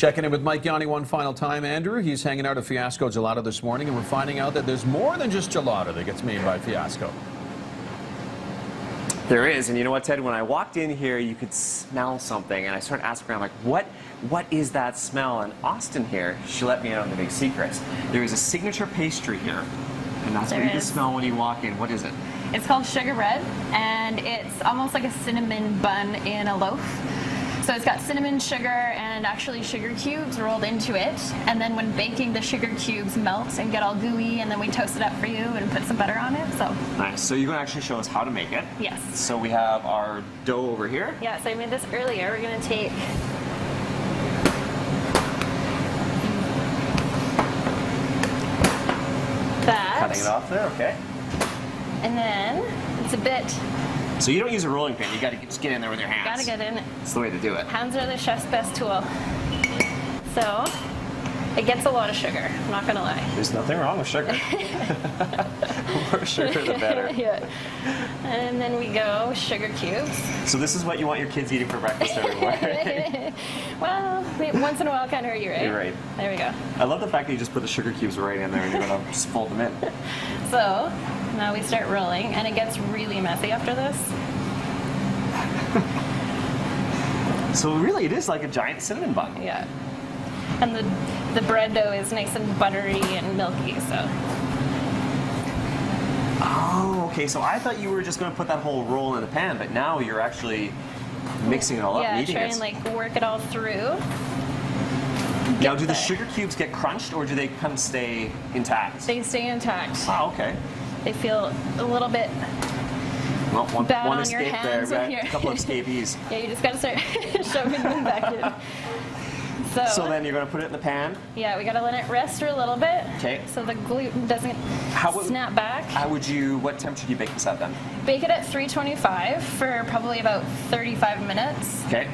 Checking in with Mike Yanni one final time. Andrew, he's hanging out at Fiasco Gelato this morning, and we're finding out that there's more than just gelato that gets made by Fiasco. There is, and you know what, Ted? When I walked in here, you could smell something, and I started asking around, like, what is that smell? And Austin here, she let me in on the big secret. There is a signature pastry here, and that's what you can smell when you walk in. What is it? It's called sugar bread, and it's almost like a cinnamon bun in a loaf. So it's got cinnamon, sugar, and actually sugar cubes rolled into it. And then when baking, the sugar cubes melt and get all gooey, and then we toast it up for you and put some butter on it. So nice. So you're going to actually show us how to make it. Yes. So we have our dough over here. Yeah, so I made this earlier. We're going to take that. Cutting it off there, okay. And then it's a bit... So you don't use a rolling pin, you got to just get in there with your hands. Gotta get in it. That's the way to do it. Hands are the chef's best tool. So, it gets a lot of sugar, I'm not gonna lie. There's nothing wrong with sugar. The more sugar, the better. Yeah. And then we go sugar cubes. So this is what you want your kids eating for breakfast everywhere. Well, once in a while can't hurt you, right? You're right. There we go. I love the fact that you just put the sugar cubes right in there and you're gonna just fold them in. So, now we start rolling, and it gets really messy after this. So really, it is like a giant cinnamon bun. Yeah. And the bread dough is nice and buttery and milky, so. Oh, okay. So I thought you were just going to put that whole roll in the pan, but now you're actually mixing it all up and eating it. Yeah, try and like work it all through. Now, do the sugar cubes get crunched, or do they kind of stay intact? They stay intact. Oh, okay. They feel a little bit well, one on escape your hands there, right? A couple of escapees. Yeah, you just got to start shoving them back in. So then you're going to put it in the pan? Yeah, we got to let it rest for a little bit. Okay. So the gluten doesn't snap back. What temperature do you bake this at then? Bake it at 325 for probably about 35 minutes. Okay.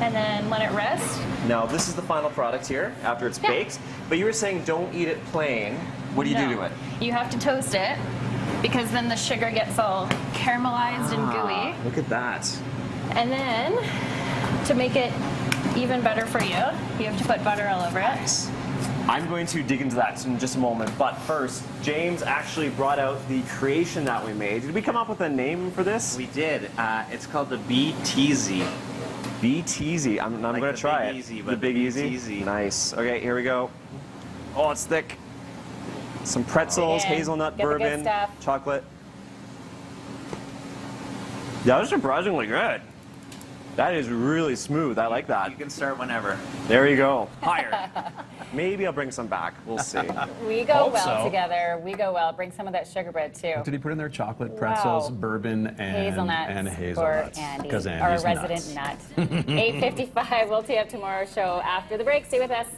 And then let it rest. Now, this is the final product here after it's baked, but you were saying don't eat it plain. What do you do to it? You have to toast it, because then the sugar gets all caramelized and gooey. Look at that. And then, to make it even better for you, you have to put butter all over it. Nice. I'm going to dig into that in just a moment, but first, James actually brought out the creation that we made. Did we come up with a name for this? We did. It's called the BTZ. BTZ. I'm like going to try it. Easy, the Big Easy? Nice. Okay, here we go. Oh, it's thick. Some pretzels, hazelnut, bourbon, chocolate. Yeah, that's surprisingly good. That is really smooth. I like that. You can start whenever. There you go. Higher. Maybe I'll bring some back. We'll see. We go well together. We go well. Bring some of that sugar bread too. What did he put in there? Chocolate, pretzels, bourbon, and hazelnuts. Because Andy's our resident nut. 8:55. We'll tee up tomorrow's show after the break. Stay with us.